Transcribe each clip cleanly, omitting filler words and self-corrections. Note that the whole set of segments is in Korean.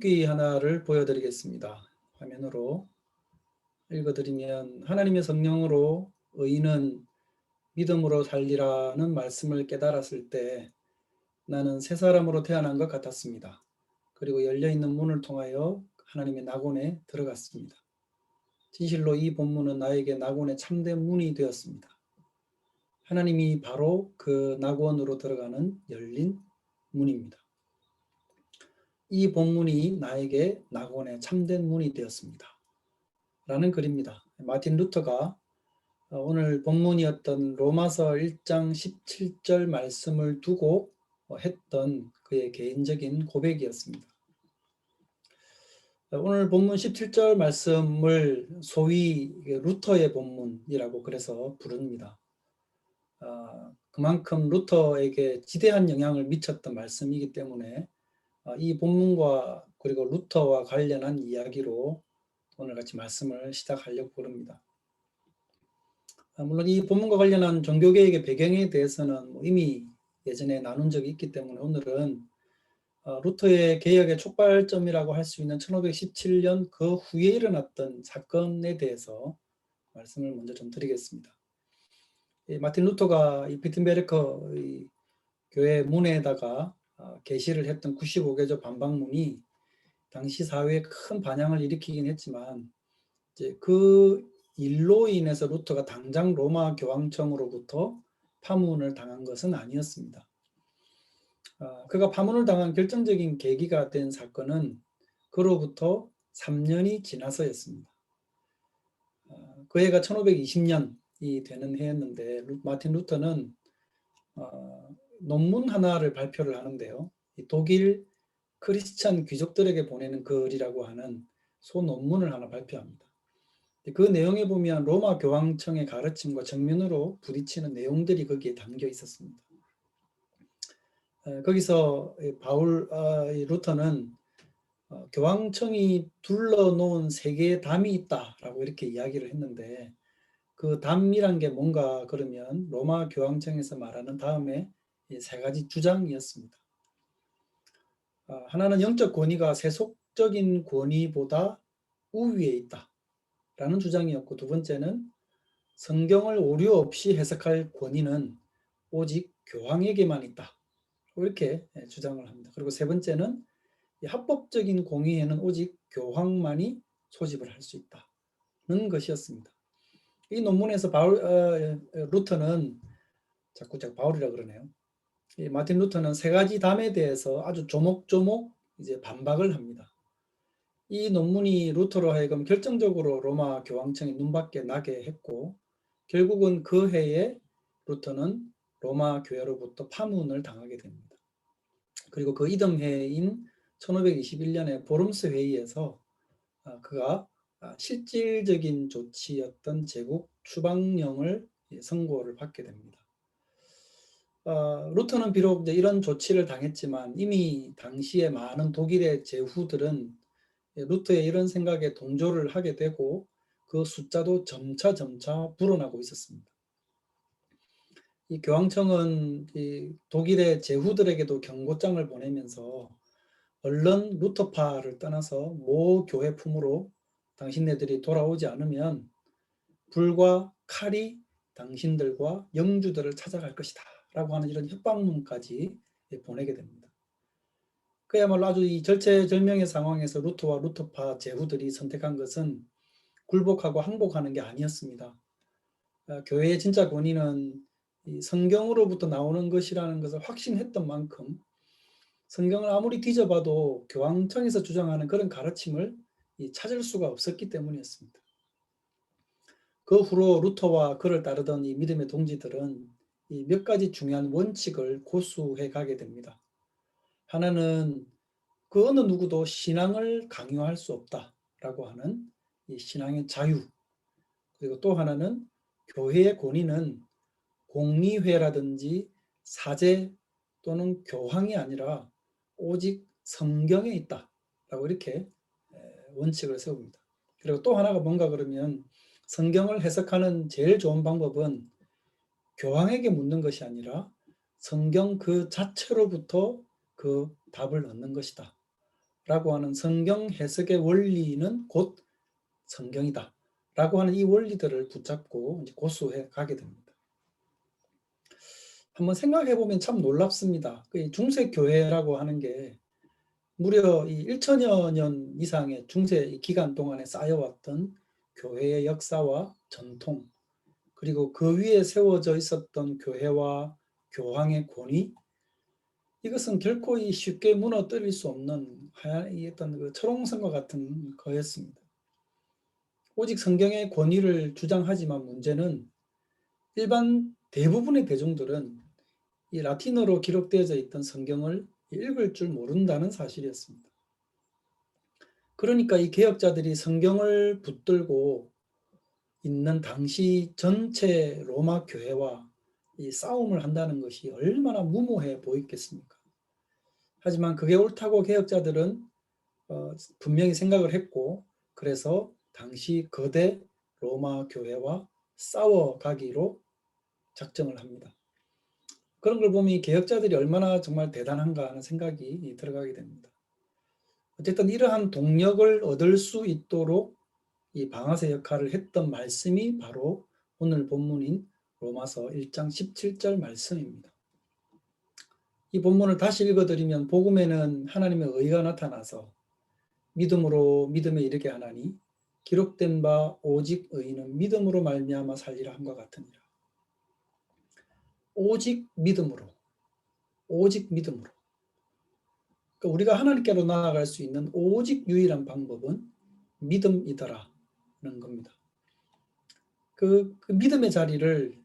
손귀 하나를 보여드리겠습니다. 화면으로 읽어드리면 하나님의 성령으로 의인은 믿음으로 살리라는 말씀을 깨달았을 때 나는 새 사람으로 태어난 것 같았습니다. 그리고 열려있는 문을 통하여 하나님의 낙원에 들어갔습니다. 진실로 이 본문은 나에게 낙원의 참된 문이 되었습니다. 하나님이 바로 그 낙원으로 들어가는 열린 문입니다. 이 본문이 나에게 낙원의 참된 문이 되었습니다. 라는 글입니다. 마틴 루터가 오늘 본문이었던 로마서 1장 17절 말씀을 두고 했던 그의 개인적인 고백이었습니다. 오늘 본문 17절 말씀을 소위 루터의 본문이라고 그래서 부릅니다. 그만큼 루터에게 지대한 영향을 미쳤던 말씀이기 때문에 이 본문과 그리고 루터와 관련한 이야기로 오늘 같이 말씀을 시작하려고 합니다. 물론 이 본문과 관련한 종교개혁의 배경에 대해서는 이미 예전에 나눈 적이 있기 때문에 오늘은 루터의 개혁의 촉발점이라고 할 수 있는 1517년 그 후에 일어났던 사건에 대해서 말씀을 먼저 좀 드리겠습니다. 마틴 루터가 이 비튼베르크 교회 문에다가 게시를 했던 95개조 반박문이 당시 사회에 큰 반향을 일으키긴 했지만 이제 그 일로 인해서 루터가 당장 로마 교황청으로부터 파문을 당한 것은 아니었습니다. 그가 파문을 당한 결정적인 계기가 된 사건은 그로부터 3년이 지나서였습니다. 그 해가 1520년이 되는 해였는데 마틴 루터는 논문 하나를 발표를 하는데요. 독일 크리스찬 귀족들에게 보내는 글이라고 하는 소논문을 하나 발표합니다. 그 내용에 보면 로마 교황청의 가르침과 정면으로 부딪히는 내용들이 거기에 담겨 있었습니다. 거기서 루터는 교황청이 둘러놓은 세 개의 담이 있다라고 이렇게 이야기를 했는데 그 담이란 게 뭔가 그러면 로마 교황청에서 말하는 다음에 세 가지 주장이었습니다. 하나는 영적 권위가 세속적인 권위보다 우위에 있다라는 주장이었고, 두 번째는 성경을 오류 없이 해석할 권위는 오직 교황에게만 있다, 이렇게 주장을 합니다. 그리고 세 번째는 합법적인 공의에는 오직 교황만이 소집을 할 수 있다는 것이었습니다. 이 논문에서 루터는 자꾸 바울이라 그러네요. 마틴 루터는 세 가지 담에 대해서 아주 조목조목 이제 반박을 합니다. 이 논문이 루터로 하여금 결정적으로 로마 교황청의 눈밖에 나게 했고, 결국은 그 해에 루터는 로마 교회로부터 파문을 당하게 됩니다. 그리고 그 이듬해인 1521년에 보름스 회의에서 그가 실질적인 조치였던 제국 추방령을 선고를 받게 됩니다. 루터는 비록 이제 이런 조치를 당했지만 이미 당시에 많은 독일의 제후들은 루터의 이런 생각에 동조를 하게 되고 그 숫자도 점차 불어나고 있었습니다. 이 교황청은 이 독일의 제후들에게도 경고장을 보내면서 얼른 루터파를 떠나서 모 교회 품으로 당신네들이 돌아오지 않으면 불과 칼이 당신들과 영주들을 찾아갈 것이다 라고 하는 이런 협박문까지 보내게 됩니다. 그야말로 아주 이 절체절명의 상황에서 루터와 루터파 제후들이 선택한 것은 굴복하고 항복하는 게 아니었습니다. 교회의 진짜 권위는 이 성경으로부터 나오는 것이라는 것을 확신했던 만큼 성경을 아무리 뒤져봐도 교황청에서 주장하는 그런 가르침을 찾을 수가 없었기 때문이었습니다. 그 후로 루터와 그를 따르던 이 믿음의 동지들은 이 몇 가지 중요한 원칙을 고수해 가게 됩니다. 하나는 그 어느 누구도 신앙을 강요할 수 없다라고 하는 이 신앙의 자유, 그리고 또 하나는 교회의 권위는 공의회라든지 사제 또는 교황이 아니라 오직 성경에 있다라고 이렇게 원칙을 세웁니다. 그리고 또 하나가 뭔가 그러면 성경을 해석하는 제일 좋은 방법은 교황에게 묻는 것이 아니라 성경 그 자체로부터 그 답을 얻는 것이다 하는 성경 해석의 원리는 곧 성경이다 라고 하는 이 원리들을 붙잡고 이제 고수해 가게 됩니다. 한번 생각해 보면 참 놀랍습니다. 그 중세교회라고 하는 게 무려 이 1천여 년 이상의 중세 기간 동안에 쌓여왔던 교회의 역사와 전통, 그리고 그 위에 세워져 있었던 교회와 교황의 권위, 이것은 결코 쉽게 무너뜨릴 수 없는 이 어떤 그 철옹성과 같은 거였습니다. 오직 성경의 권위를 주장하지만 문제는 일반 대부분의 대중들은 이 라틴어로 기록되어져 있던 성경을 읽을 줄 모른다는 사실이었습니다. 그러니까 이 개혁자들이 성경을 붙들고 있는 당시 전체 로마 교회와 이 싸움을 한다는 것이 얼마나 무모해 보였겠습니까? 하지만 그게 옳다고 개혁자들은 분명히 생각을 했고, 그래서 당시 거대 로마 교회와 싸워가기로 작정을 합니다. 그런 걸 보면 이 개혁자들이 얼마나 정말 대단한가 하는 생각이 들어가게 됩니다. 어쨌든 이러한 동력을 얻을 수 있도록 이 방아쇠 역할을 했던 말씀이 바로 오늘 본문인 로마서 1장 17절 말씀입니다. 이 본문을 다시 읽어드리면 복음에는 하나님의 의가 나타나서 믿음으로 믿음에 이르게 하나니 기록된 바 오직 의인은 믿음으로 말미암아 살리라 함과 같으니라. 오직 믿음으로, 오직 믿음으로. 그러니까 우리가 하나님께로 나아갈 수 있는 오직 유일한 방법은 믿음이더라는 겁니다. 그 믿음의 자리를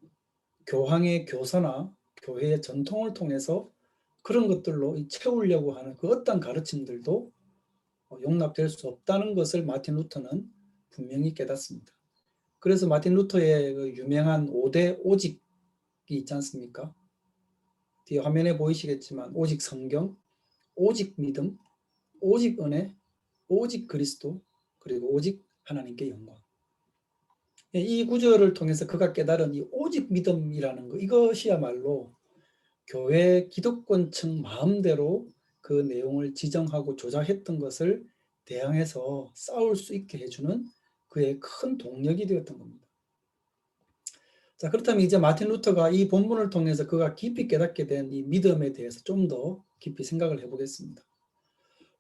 교황의 교사나 교회의 전통을 통해서 그런 것들로 채우려고 하는 그 어떤 가르침들도 용납될 수 없다는 것을 마틴 루터는 분명히 깨닫습니다. 그래서 마틴 루터의 그 유명한 5대 오직이 있지 않습니까? 뒤에 화면에 보이시겠지만 오직 성경, 오직 믿음, 오직 은혜, 오직 그리스도, 그리고 오직 하나님께 영광. 이 구절을 통해서 그가 깨달은 이 오직 믿음이라는 것, 이것이야말로 교회 기득권층 마음대로 그 내용을 지정하고 조작했던 것을 대항해서 싸울 수 있게 해주는 그의 큰 동력이 되었던 겁니다. 자, 그렇다면 이제 마틴 루터가 이 본문을 통해서 그가 깊이 깨닫게 된 이 믿음에 대해서 좀 더 깊이 생각을 해보겠습니다.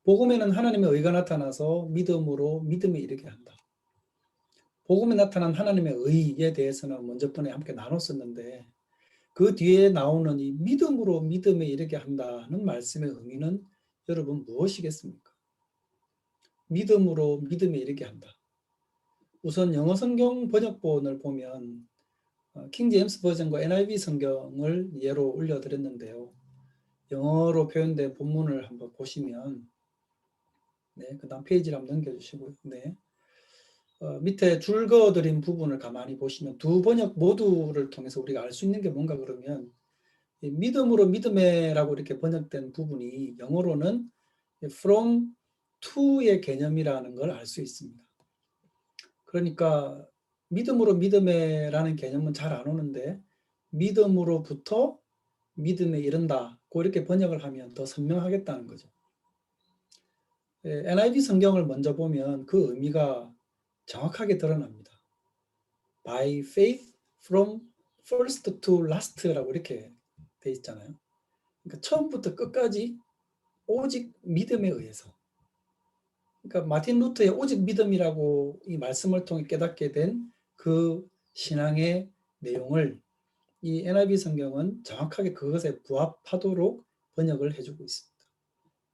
복음에는 하나님의 의가 나타나서 믿음으로 믿음에 이르게 한다. 복음에 나타난 하나님의 의에 대해서는 먼저 번에 함께 나눴었는데, 그 뒤에 나오는 이 믿음으로 믿음에 이르게 한다는 말씀의 의미는 여러분 무엇이겠습니까? 믿음으로 믿음에 이르게 한다. 우선 영어 성경 번역본을 보면 킹 제임스 버전과 NIV 성경을 예로 올려드렸는데요. 영어로 표현된 본문을 한번 보시면, 네, 그 다음 페이지를 한번 넘겨주시고요. 네. 밑에 줄 그어드린 부분을 가만히 보시면 두 번역 모두를 통해서 우리가 알 수 있는 게 뭔가 그러면, 믿음으로 믿음에라고 이렇게 번역된 부분이 영어로는 from to의 개념이라는 걸 알 수 있습니다. 그러니까 믿음으로 믿음에라는 개념은 잘 안 오는데 믿음으로부터 믿음에 이른다, 그렇게 번역을 하면 더 선명하겠다는 거죠. NIV 성경을 먼저 보면 그 의미가 정확하게 드러납니다. By faith from first to last라고 이렇게 돼 있잖아요. 그러니까 처음부터 끝까지 오직 믿음에 의해서. 그러니까 마틴 루터의 오직 믿음이라고 이 말씀을 통해 깨닫게 된 그 신앙의 내용을 이 NIV 성경은 정확하게 그것에 부합하도록 번역을 해주고 있습니다.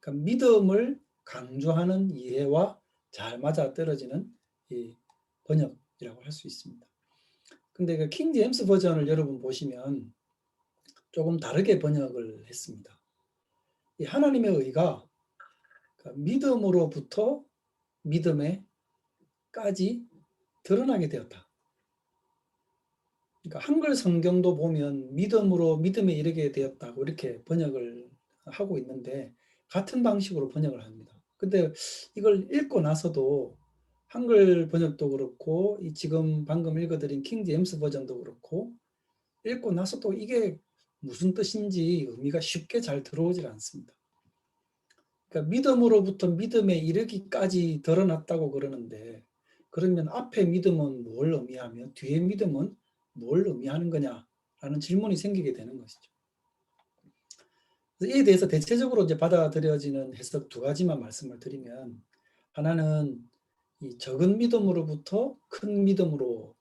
그러니까 믿음을 강조하는 이해와 잘 맞아떨어지는 이 번역이라고 할 수 있습니다. 근데 그 킹 제임스 버전을 여러분 보시면 조금 다르게 번역을 했습니다. 이 하나님의 의가 믿음으로부터 믿음에까지 드러나게 되었다. 그러니까 한글 성경도 보면 믿음으로 믿음에 이르게 되었다고 이렇게 번역을 하고 있는데 같은 방식으로 번역을 합니다. 근데 이걸 읽고 나서도 한글 번역도 그렇고 지금 방금 읽어드린 킹 제임스 버전도 그렇고 읽고 나서도 이게 무슨 뜻인지 의미가 쉽게 잘 들어오질 않습니다. 그러니까 믿음으로부터 믿음에 이르기까지 드러났다고 그러는데, 그러면 앞에 믿음은 뭘 의미하며 뒤에 믿음은 뭘 의미하는 거냐라는 질문이 생기게 되는 것이죠. 이에 대해서 대체적으로 이제 받아들여지는 해석 두 가지만 말씀을 드리면, 하나는 이 적은 믿음으로부터 큰 믿음으로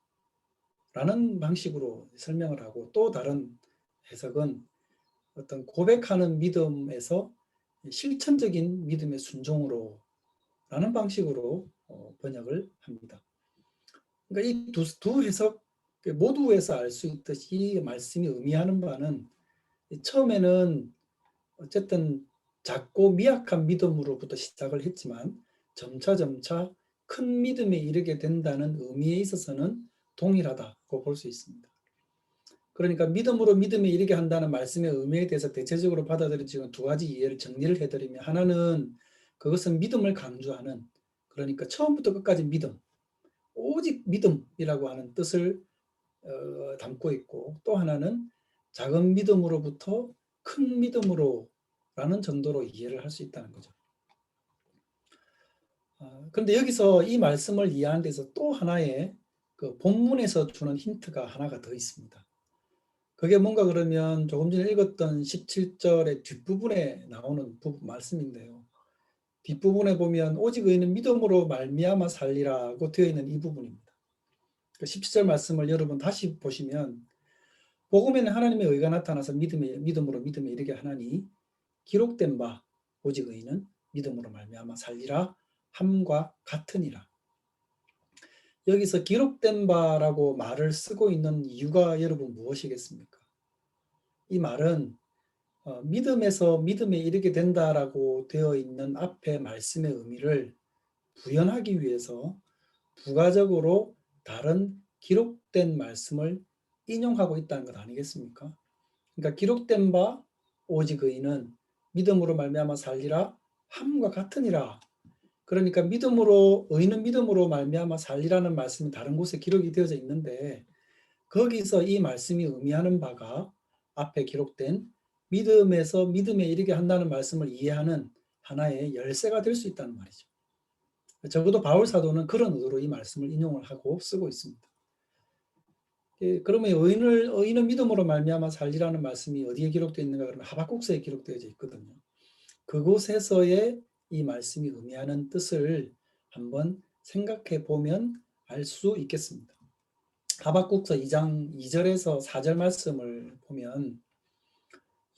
라는 방식으로 설명을 하고, 또 다른 해석은 어떤 고백하는 믿음에서 실천적인 믿음의 순종으로 라는 방식으로 번역을 합니다. 그러니까 이 두 해석 모두에서 알 수 있듯이 이 말씀이 의미하는 바는, 처음에는 어쨌든 작고 미약한 믿음으로부터 시작을 했지만 점차 큰 믿음에 이르게 된다는 의미에 있어서는 동일하다고 볼 수 있습니다. 그러니까 믿음으로 믿음에 이르게 한다는 말씀의 의미에 대해서 대체적으로 받아들여지는 두 가지 이해를 정리를 해드리면, 하나는 그것은 믿음을 강조하는, 그러니까 처음부터 끝까지 믿음, 오직 믿음이라고 하는 뜻을 담고 있고, 또 하나는 작은 믿음으로부터 큰 믿음으로 라는 정도로 이해를 할 수 있다는 거죠. 그런데 여기서 이 말씀을 이해하는 데서 또 하나의 그 본문에서 주는 힌트가 하나가 더 있습니다. 그게 뭔가 그러면 조금 전에 읽었던 17절의 뒷부분에 나오는 말씀인데요. 뒷부분에 보면 오직 의인은 믿음으로 말미암아 살리라고 되어 있는 이 부분입니다. 그 17절 말씀을 여러분 다시 보시면, 복음에는 하나님의 의가 나타나서 믿음으로 믿음에 이르게 하나니 기록된 바 오직 의인은 믿음으로 말미암아 살리라 함과 같으니라. 여기서 기록된 바라고 말을 쓰고 있는 이유가 여러분 무엇이겠습니까? 이 말은 믿음에서 믿음에 이르게 된다라고 되어 있는 앞에 말씀의 의미를 부연하기 위해서 부가적으로 다른 기록된 말씀을 인용하고 있다는 것 아니겠습니까? 그러니까 기록된 바 오직 의인은 믿음으로 말미암아 살리라 함과 같으니라. 그러니까 의인은 믿음으로 말미암아 살리라는 말씀이 다른 곳에 기록이 되어져 있는데, 거기서 이 말씀이 의미하는 바가 앞에 기록된 믿음에서 믿음에 이르게 한다는 말씀을 이해하는 하나의 열쇠가 될 수 있다는 말이죠. 적어도 바울 사도는 그런 의도로 이 말씀을 인용을 하고 쓰고 있습니다. 그러면 의인은 믿음으로 말미암아 살리라는 말씀이 어디에 기록되어 있는가 그러면 하박국서에 기록되어 있거든요. 그곳에서의 이 말씀이 의미하는 뜻을 한번 생각해 보면 알 수 있겠습니다. 하박국서 2장 2절에서 4절 말씀을 보면,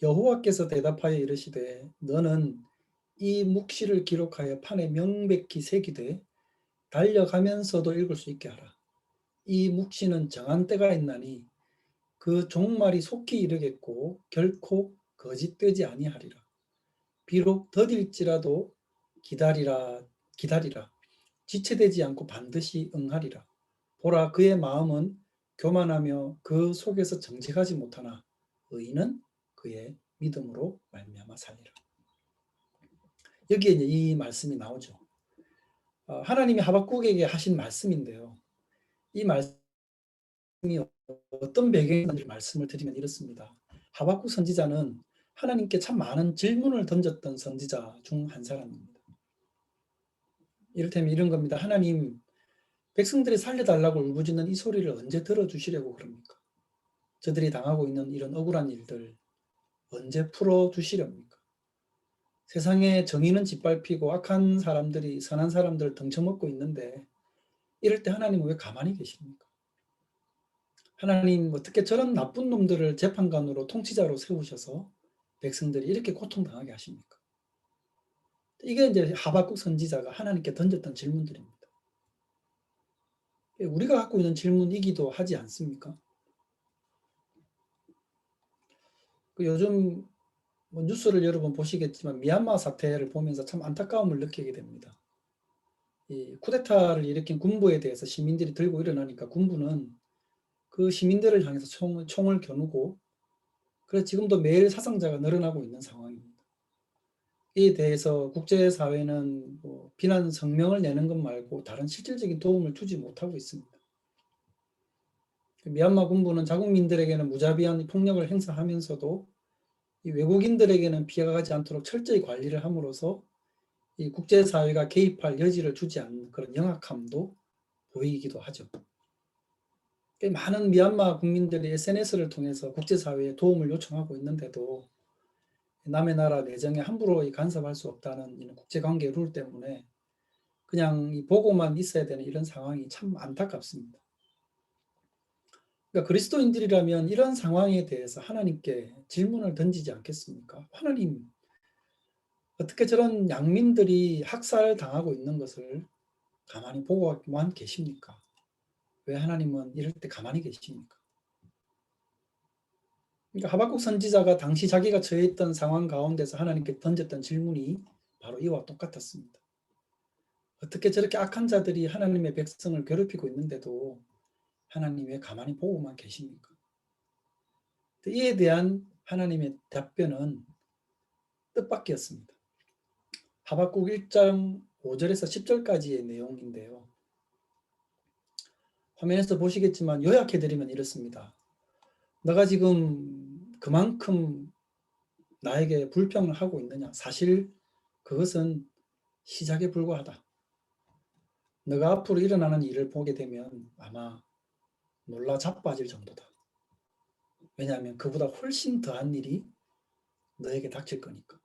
여호와께서 대답하여 이르시되 너는 이 묵시를 기록하여 판에 명백히 새기되 달려가면서도 읽을 수 있게 하라. 이 묵시는 정한 때가 있나니 그 종말이 속히 이르겠고 결코 거짓되지 아니하리라. 비록 더딜지라도 기다리라. 지체되지 않고 반드시 응하리라. 보라, 그의 마음은 교만하며 그 속에서 정직하지 못하나 의인은 그의 믿음으로 말미암아 살리라. 여기에 이제 이 말씀이 나오죠. 하나님이 하박국에게 하신 말씀인데요. 이 말씀이 어떤 배경인지 말씀을 드리면 이렇습니다. 하박국 선지자는 하나님께 참 많은 질문을 던졌던 선지자 중 한 사람입니다. 이를테면 이런 겁니다. 하나님, 백성들이 살려달라고 울부짖는 이 소리를 언제 들어주시려고 그럽니까? 저들이 당하고 있는 이런 억울한 일들 언제 풀어주시렵니까? 세상에 정의는 짓밟히고 악한 사람들이 선한 사람들을 등쳐먹고 있는데, 이럴 때 하나님은 왜 가만히 계십니까? 하나님, 어떻게 저런 나쁜 놈들을 재판관으로 통치자로 세우셔서 백성들이 이렇게 고통당하게 하십니까? 이게 이제 하박국 선지자가 하나님께 던졌던 질문들입니다. 우리가 갖고 있는 질문이기도 하지 않습니까? 요즘 뉴스를 여러분 보시겠지만 미얀마 사태를 보면서 참 안타까움을 느끼게 됩니다. 이 쿠데타를 일으킨 군부에 대해서 시민들이 들고 일어나니까 군부는 그 시민들을 향해서 총을 겨누고, 그래서 지금도 매일 사상자가 늘어나고 있는 상황입니다. 이에 대해서 국제사회는 비난 성명을 내는 것 말고 다른 실질적인 도움을 주지 못하고 있습니다. 미얀마 군부는 자국민들에게는 무자비한 폭력을 행사하면서도 이 외국인들에게는 피해가 가지 않도록 철저히 관리를 함으로써 이 국제사회가 개입할 여지를 주지 않는 그런 영악함도 보이기도 하죠. 많은 미얀마 국민들이 SNS를 통해서 국제사회에 도움을 요청하고 있는데도 남의 나라 내정에 함부로 간섭할 수 없다는 이런 국제관계 룰 때문에 그냥 보고만 있어야 되는 이런 상황이 참 안타깝습니다. 그러니까 그리스도인들이라면 이런 상황에 대해서 하나님께 질문을 던지지 않겠습니까? 하나님, 어떻게 저런 양민들이 학살당하고 있는 것을 가만히 보고만 계십니까? 왜 하나님은 이럴 때 가만히 계십니까? 그러니까 하박국 선지자가 당시 자기가 처해 있던 상황 가운데서 하나님께 던졌던 질문이 바로 이와 똑같았습니다. 어떻게 저렇게 악한 자들이 하나님의 백성을 괴롭히고 있는데도 하나님 왜 가만히 보고만 계십니까? 이에 대한 하나님의 답변은 뜻밖이었습니다. 하박국 1장 5절에서 10절까지의 내용인데요. 화면에서 보시겠지만 요약해드리면 이렇습니다. 너가 지금 그만큼 나에게 불평을 하고 있느냐? 사실 그것은 시작에 불과하다. 너가 앞으로 일어나는 일을 보게 되면 아마 놀라 자빠질 정도다. 왜냐하면 그보다 훨씬 더한 일이 너에게 닥칠 거니까.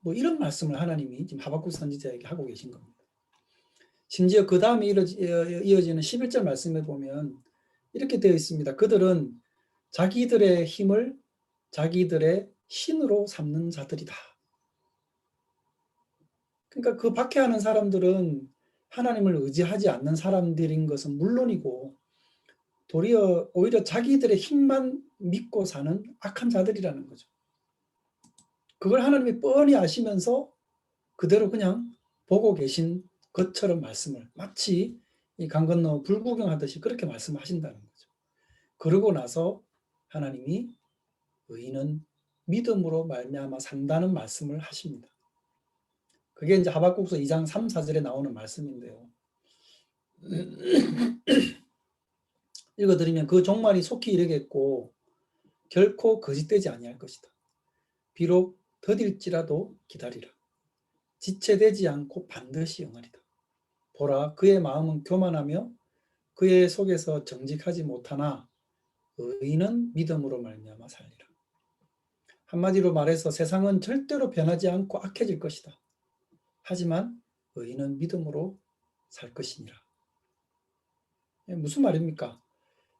뭐 이런 말씀을 하나님이 지금 하박국 선지자에게 하고 계신 겁니다. 심지어 그 다음에 이어지는 11절 말씀에 보면 이렇게 되어 있습니다. 그들은 자기들의 힘을 자기들의 신으로 삼는 자들이다. 그러니까 그 박해하는 사람들은 하나님을 의지하지 않는 사람들인 것은 물론이고 도리어 오히려 자기들의 힘만 믿고 사는 악한 자들이라는 거죠. 그걸 하나님이 뻔히 아시면서 그대로 그냥 보고 계신 것처럼 말씀을 마치 이 강 건너 불구경하듯이 그렇게 말씀하신다는 거죠. 그러고 나서 하나님이 의인은 믿음으로 말미암아 산다는 말씀을 하십니다. 그게 이제 하박국서 2장 3, 4절에 나오는 말씀인데요. 읽어드리면 그 종말이 속히 이르겠고 결코 거짓되지 아니할 것이다. 비록 더딜지라도 기다리라. 지체되지 않고 반드시 응하리다. 보라, 그의 마음은 교만하며 그의 속에서 정직하지 못하나 의인은 믿음으로 말미암아 살리라. 한마디로 말해서 세상은 절대로 변하지 않고 악해질 것이다. 하지만 의인은 믿음으로 살 것이니라. 무슨 말입니까?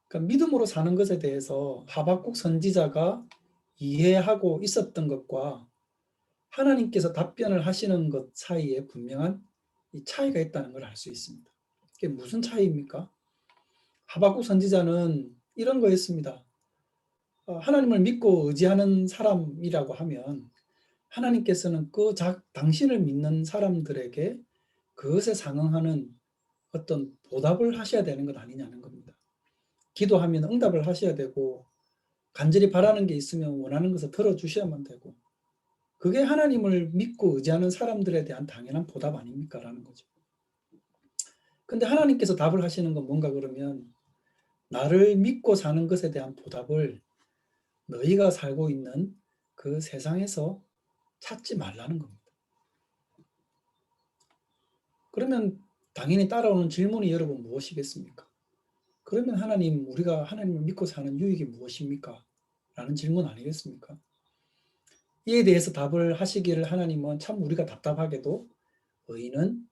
그러니까 믿음으로 사는 것에 대해서 하박국 선지자가 이해하고 있었던 것과 하나님께서 답변을 하시는 것 사이에 분명한 차이가 있다는 걸 알 수 있습니다. 이게 무슨 차이입니까? 하박국 선지자는 이런 거였습니다. 하나님을 믿고 의지하는 사람이라고 하면 하나님께서는 당신을 믿는 사람들에게 그것에 상응하는 어떤 보답을 하셔야 되는 것 아니냐는 겁니다. 기도하면 응답을 하셔야 되고 간절히 바라는 게 있으면 원하는 것을 들어주셔야만 되고 그게 하나님을 믿고 의지하는 사람들에 대한 당연한 보답 아닙니까? 라는 거죠. 근데 하나님께서 답을 하시는 건 뭔가 그러면 나를 믿고 사는 것에 대한 보답을 너희가 살고 있는 그 세상에서 찾지 말라는 겁니다. 그러면 당연히 따라오는 질문이 여러분 무엇이겠습니까? 그러면 하나님, 우리가 하나님을 믿고 사는 유익이 무엇입니까? 라는 질문 아니겠습니까? 이에 대해서 답을 하시기를 하나님은 참 우리가 답답하게도 의인은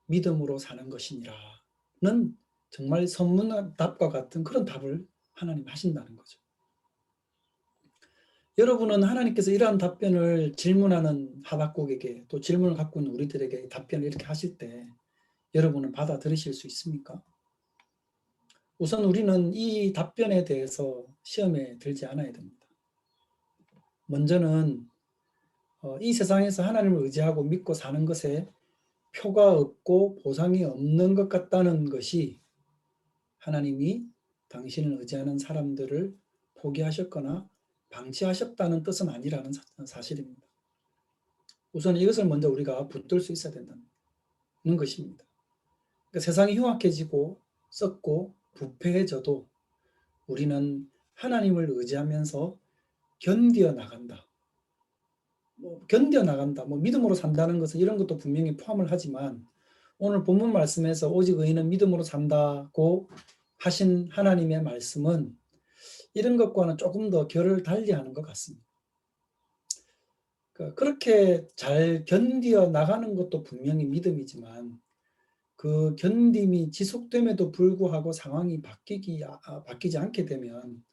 믿음으로 사는 것이니라는 정말 선문답과 같은 그런 답을 하나님 하신다는 거죠. 여러분은 하나님께서 이러한 답변을 질문하는 하박국에게 또 질문을 갖고 있는 우리들에게 답변을 이렇게 하실 때 여러분은 받아들이실 수 있습니까? 우선 우리는 이 답변에 대해서 시험에 들지 않아야 됩니다. 먼저는 이 세상에서 하나님을 의지하고 믿고 사는 것에 표가 없고 보상이 없는 것 같다는 것이 하나님이 당신을 의지하는 사람들을 포기하셨거나 방치하셨다는 뜻은 아니라는 사실입니다. 우선 이것을 먼저 우리가 붙들 수 있어야 된다는 것입니다. 그러니까 세상이 흉악해지고 썩고 부패해져도 우리는 하나님을 의지하면서 견디어 나간다. 뭐 견뎌 나간다, 뭐 믿음으로 산다는 것은 이런 것도 분명히 포함을 하지만 오늘 본문 말씀에서 오직 의인은 믿음으로 산다고 하신 하나님의 말씀은 이런 것과는 조금 더 결을 달리하는 것 같습니다. 그러니까 그렇게 잘 견디어 나가는 것도 분명히 믿음이지만 그 견딤이 지속됨에도 불구하고 상황이 바뀌지 않게 되면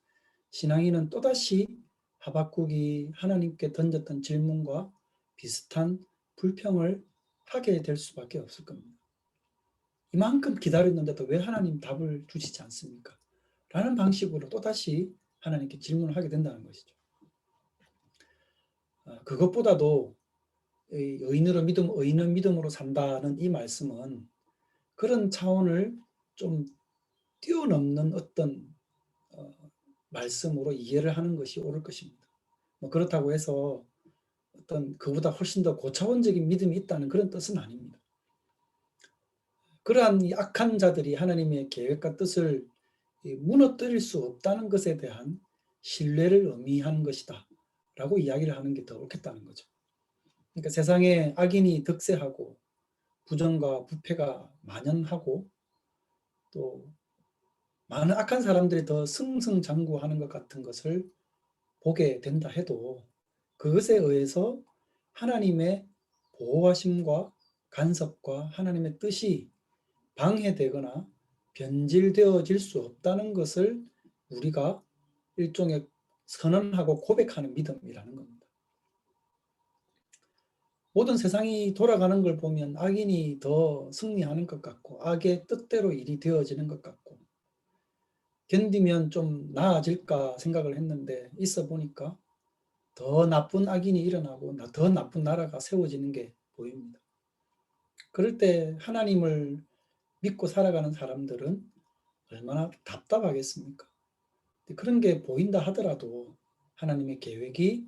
신앙인은 또다시 하박국이 하나님께 던졌던 질문과 비슷한 불평을 하게 될 수밖에 없을 겁니다. 이만큼 기다렸는데도 왜 하나님 답을 주시지 않습니까? 라는 방식으로 또다시 하나님께 질문을 하게 된다는 것이죠. 그것보다도 의인은 믿음으로 산다는 이 말씀은 그런 차원을 좀 뛰어넘는 어떤 말씀으로 이해를 하는 것이 옳을 것입니다. 뭐 그렇다고 해서 어떤 그보다 훨씬 더 고차원적인 믿음이 있다는 그런 뜻은 아닙니다. 그러한 악한 자들이 하나님의 계획과 뜻을 무너뜨릴 수 없다는 것에 대한 신뢰를 의미하는 것이다 라고 이야기를 하는 게 더 옳겠다는 거죠. 그러니까 세상에 악인이 득세하고 부정과 부패가 만연하고 또 많은 악한 사람들이 더 승승장구하는 것 같은 것을 보게 된다 해도 그것에 의해서 하나님의 보호하심과 간섭과 하나님의 뜻이 방해되거나 변질되어질 수 없다는 것을 우리가 일종의 선언하고 고백하는 믿음이라는 겁니다. 모든 세상이 돌아가는 걸 보면 악인이 더 승리하는 것 같고 악의 뜻대로 일이 되어지는 것 같고 견디면 좀 나아질까 생각을 했는데 있어 보니까 더 나쁜 악인이 일어나고 더 나쁜 나라가 세워지는 게 보입니다. 그럴 때 하나님을 믿고 살아가는 사람들은 얼마나 답답하겠습니까? 그런 게 보인다 하더라도 하나님의 계획이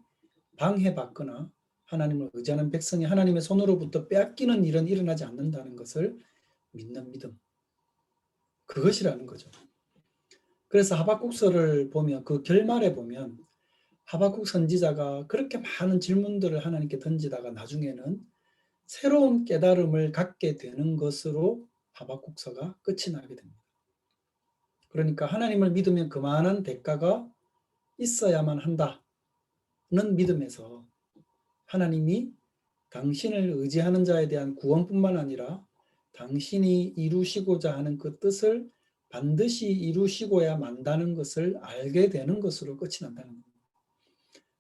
방해받거나 하나님을 의지하는 백성이 하나님의 손으로부터 빼앗기는 일은 일어나지 않는다는 것을 믿는 믿음. 그것이라는 거죠. 그래서 하박국서를 보면 그 결말에 보면 하박국 선지자가 그렇게 많은 질문들을 하나님께 던지다가 나중에는 새로운 깨달음을 갖게 되는 것으로 하박국서가 끝이 나게 됩니다. 그러니까 하나님을 믿으면 그만한 대가가 있어야만 한다는 믿음에서 하나님이 당신을 의지하는 자에 대한 구원뿐만 아니라 당신이 이루시고자 하는 그 뜻을 반드시 이루시고야 만다는 것을 알게 되는 것으로 끝이 난다는 겁니다.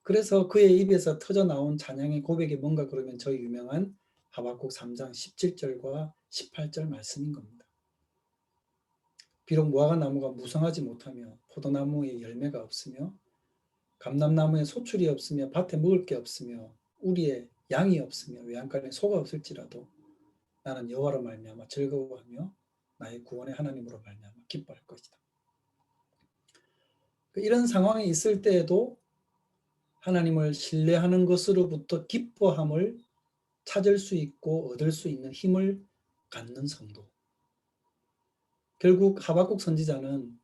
그래서 그의 입에서 터져 나온 찬양의 고백이 뭔가 그러면 저 유명한 하박국 3장 17절과 18절 말씀인 겁니다. 비록 무화과나무가 무성하지 못하며 포도나무에 열매가 없으며 감람나무에 소출이 없으며 밭에 먹을 게 없으며 우리에 양이 없으며 외양간에 소가 없을지라도 나는 여호와로 말미암아 즐거워하며 나의 구원의 하나님으로 말미암아 기뻐할 것이다. 이런 상황이 있을 때에도 하나님을 신뢰하는 것으로부터 기뻐함을 찾을 수 있고 얻을 수 있는 힘을 갖는 성도. 결국 하박국 선지자는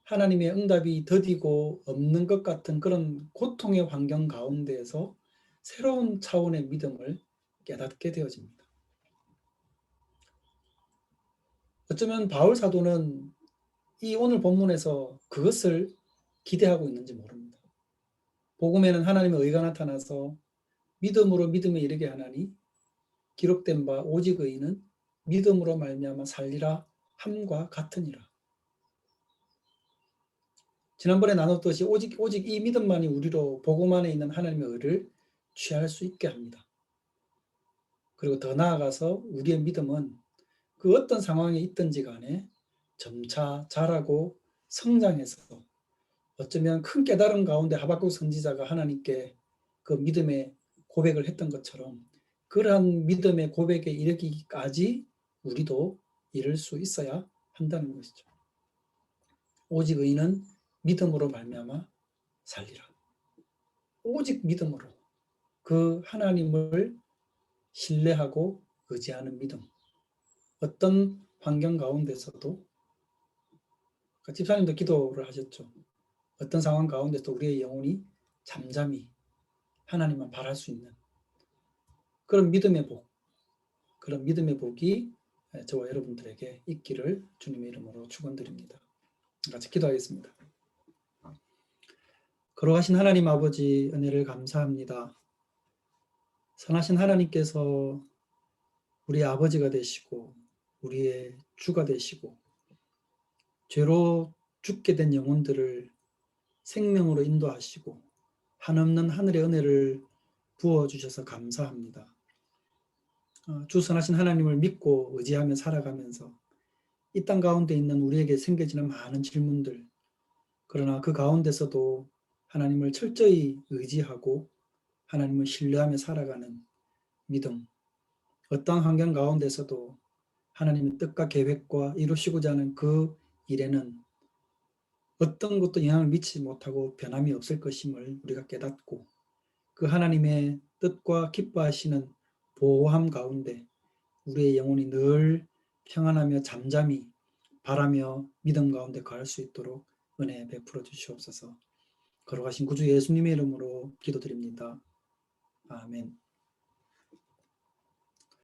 하나님의 응답이 더디고 없는 것 같은 그런 고통의 환경 가운데에서 새로운 차원의 믿음을 깨닫게 되어집니다. 어쩌면 바울 사도는 이 오늘 본문에서 그것을 기대하고 있는지 모릅니다. 복음에는 하나님의 의가 나타나서 믿음으로 믿음에 이르게 하나니 기록된 바 오직 의인은 믿음으로 말미암아 살리라 함과 같으니라. 지난번에 나눴듯이 오직 이 믿음만이 우리로 복음 안에 있는 하나님의 의를 취할 수 있게 합니다. 그리고 더 나아가서 우리의 믿음은 그 어떤 상황에 있든지 간에 점차 자라고 성장해서 어쩌면 큰 깨달음 가운데 하박국 선지자가 하나님께 그 믿음의 고백을 했던 것처럼 그러한 믿음의 고백에 이르기까지 우리도 이룰 수 있어야 한다는 것이죠. 오직 의인은 믿음으로 말미암아 살리라. 오직 믿음으로 그 하나님을 신뢰하고 의지하는 믿음. 어떤 환경 가운데서도 집사님도 기도를 하셨죠. 어떤 상황 가운데서 우리의 영혼이 잠잠히 하나님만 바랄 수 있는 그런 믿음의 복, 그런 믿음의 복이 저와 여러분들에게 있기를 주님의 이름으로 축원드립니다. 같이 기도하겠습니다. 거룩하신 하나님 아버지, 은혜를 감사합니다. 선하신 하나님께서 우리의 아버지가 되시고 우리의 주가 되시고 죄로 죽게 된 영혼들을 생명으로 인도하시고 한없는 하늘의 은혜를 부어주셔서 감사합니다. 주 선하신 하나님을 믿고 의지하며 살아가면서 이 땅 가운데 있는 우리에게 생겨지는 많은 질문들, 그러나 그 가운데서도 하나님을 철저히 의지하고 하나님을 신뢰하며 살아가는 믿음, 어떠한 환경 가운데서도 하나님의 뜻과 계획과 이루시고자 하는 그 일에는 어떤 것도 영향을 미치지 못하고 변함이 없을 것임을 우리가 깨닫고 그 하나님의 뜻과 기뻐하시는 보호함 가운데 우리의 영혼이 늘 평안하며 잠잠히 바라며 믿음 가운데 거할 수 있도록 은혜 베풀어 주시옵소서. 거룩하신 구주 예수님의 이름으로 기도드립니다. 아멘.